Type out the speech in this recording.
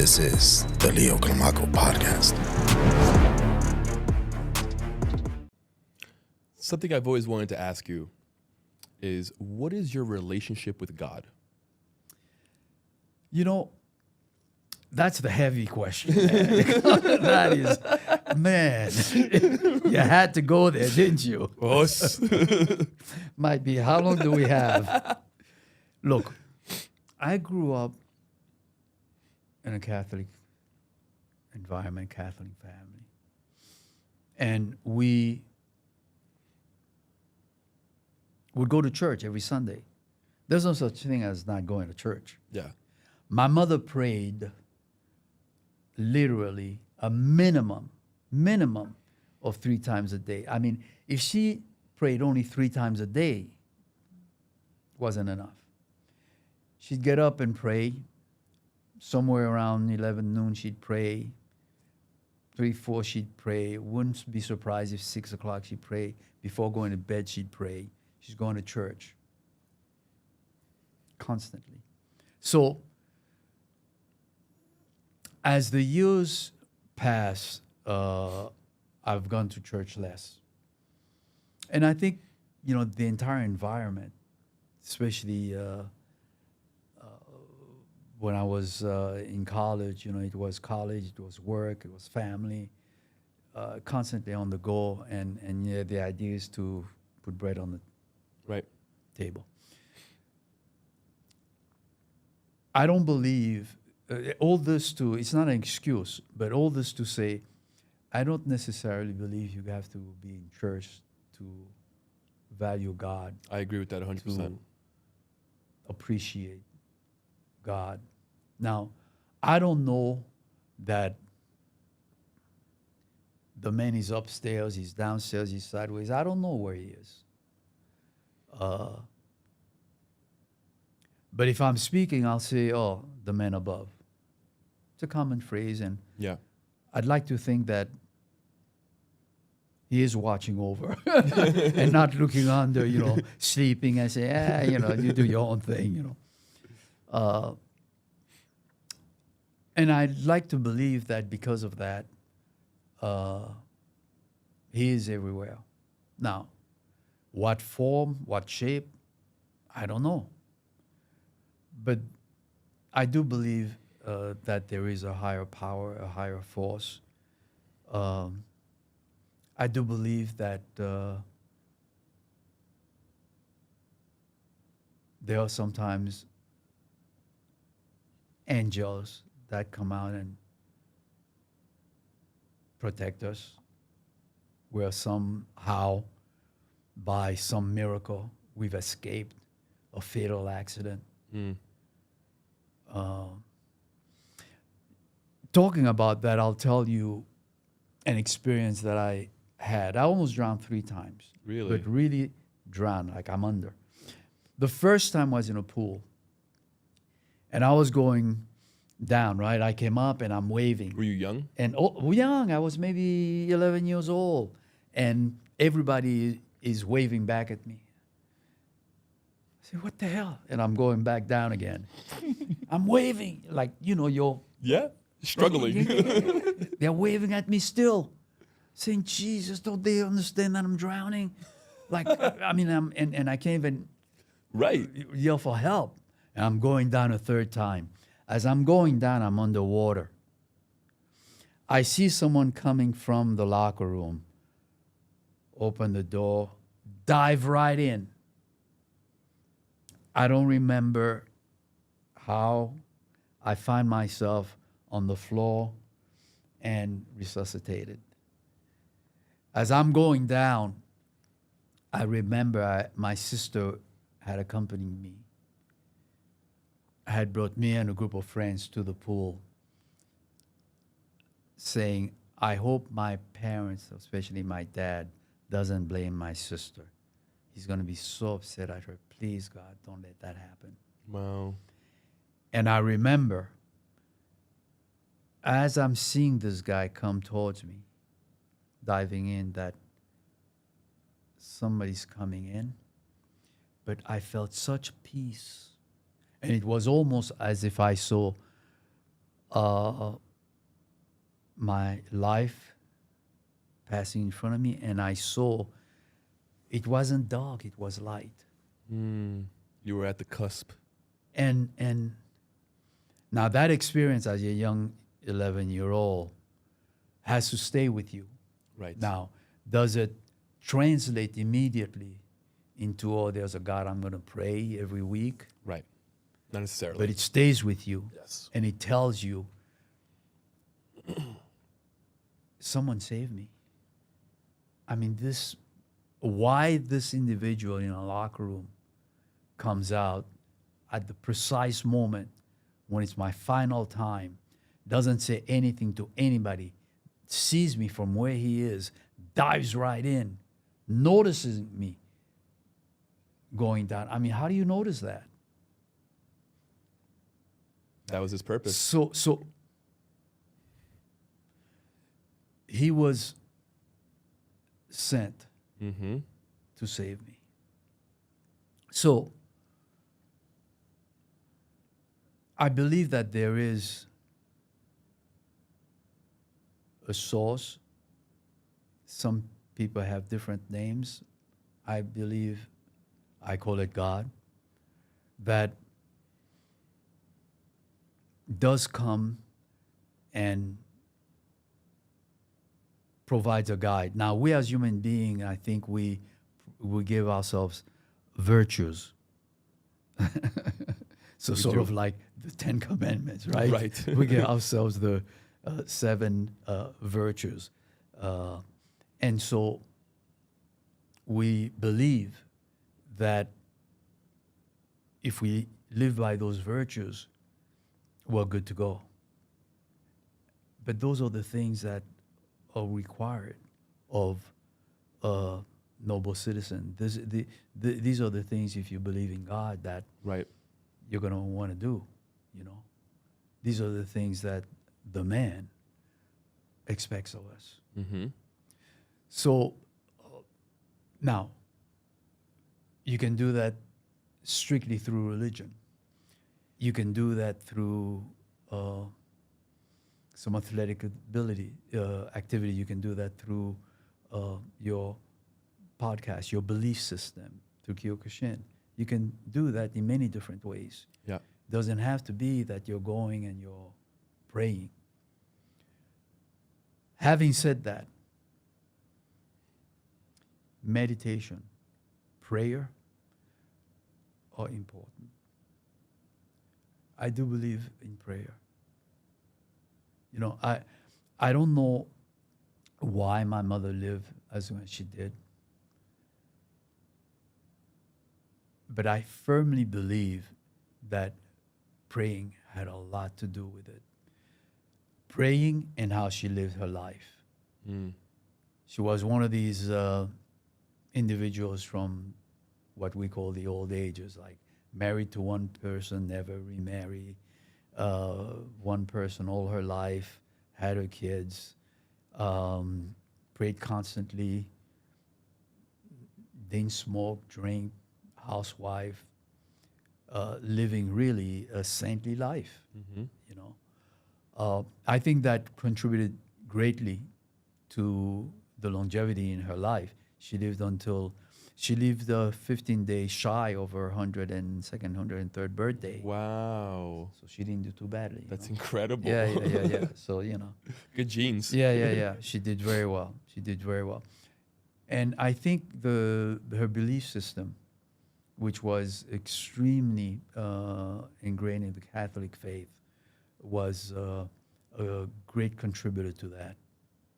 This is the Leo Camargo Podcast. Something I've always wanted to ask you is, what is your relationship with God? You know, that's the heavy question. That is, man, you had to go there, didn't you? Us. Might be, how long do we have? Look, I grew up in a Catholic environment, Catholic family. And we would go to church every Sunday. There's no such thing as not going to church. Yeah. My mother prayed literally a minimum of 3 times a day. I mean, if she prayed only 3 times a day, wasn't enough. She'd get up and pray. Somewhere around 11 noon, she'd pray. 3, 4, she'd pray. Wouldn't be surprised if 6 o'clock she'd pray. Before going to bed, she'd pray. She's going to church constantly. So as the years pass, I've gone to church less. And I think, the entire environment, especially when I was in college, it was college, it was work, it was family, constantly on the go. And the idea is to put bread on the table. I don't believe, all this it's not an excuse, but all this to say, I don't necessarily believe you have to be in church to value God. I agree with that 100%. To appreciate God. Now, I don't know that the man is upstairs, he's downstairs, he's sideways. I don't know where he is. But if I'm speaking, I'll say, the man above. It's a common phrase, and yeah, I'd like to think that he is watching over and not looking under, sleeping and say, you do your own thing, And I'd like to believe that because of that, he is everywhere. Now, what form, what shape, I don't know. But I do believe that there is a higher power, a higher force. I do believe that there are sometimes angels that come out and protect us, where somehow, by some miracle, we've escaped a fatal accident. Talking about that, I'll tell you an experience that I had. I almost drowned 3 times. Really? But really drowned, like I'm under. The first time was in a pool. And I was going down, right? I came up and I'm waving. Were you young? And young, I was maybe 11 years old. And everybody is waving back at me. I said, what the hell? And I'm going back down again. I'm waving, like, you're... Yeah, struggling. They're waving at me still, saying, Jesus, don't they understand that I'm drowning? Like, and I can't even yell for help. And I'm going down a 3rd time. As I'm going down, I'm underwater. I see someone coming from the locker room, open the door, dive right in. I don't remember how I find myself on the floor and resuscitated. As I'm going down, I remember my sister had accompanied me. Had brought me and a group of friends to the pool, saying, I hope my parents, especially my dad, doesn't blame my sister. He's going to be so upset at her. Please, God, don't let that happen. Wow. And I remember, as I'm seeing this guy come towards me, diving in, that somebody's coming in, but I felt such peace. And it was almost as if I saw my life passing in front of me, and I saw it wasn't dark, it was light. You were at the cusp. And now that experience as a young 11-year-old has to stay with you. Right. Now, does it translate immediately into, oh, there's a God I'm going to pray every week? Right. Not necessarily. But it stays with you. Yes. And it tells you, someone saved me. I mean, why this individual in a locker room comes out at the precise moment when it's my final time, doesn't say anything to anybody, sees me from where he is, dives right in, notices me going down. I mean, how do you notice that? That was his purpose. So he was sent to save me. So I believe that there is a source. Some people have different names. I believe, I call it God, that does come and provides a guide. Now, we as human beings, I think we give ourselves virtues. So We sort do. of like the 10 Commandments, right? Right. We give ourselves the 7 virtues. And so we believe that if we live by those virtues, we're good to go. But those are the things that are required of a noble citizen. These are the things, if you believe in God, that Right. you're going to want to do, you know. These are the things that the man expects of us. Mm-hmm. So now, you can do that strictly through religion. You can do that through some athletic ability, activity. You can do that through your podcast, your belief system, through Kyokushin. You can do that in many different ways. Yeah. Doesn't have to be that you're going and you're praying. Having said that, meditation, prayer are important. I do believe in prayer. You know, I don't know why my mother lived as long as she did, but I firmly believe that praying had a lot to do with it. Praying and how she lived her life. She was one of these individuals from what we call the old ages, like married to one person, never remarry, one person all her life, had her kids, prayed constantly, didn't smoke, drink, housewife, living really a saintly life, you know. I think that contributed greatly to the longevity in her life. She lived 15 days shy of her 102nd, 103rd birthday. Wow. So she didn't do too badly. you That's know? incredible. Yeah. So, you know. Good genes. Yeah. She did very well. And I think her belief system, which was extremely ingrained in the Catholic faith, was a great contributor to that.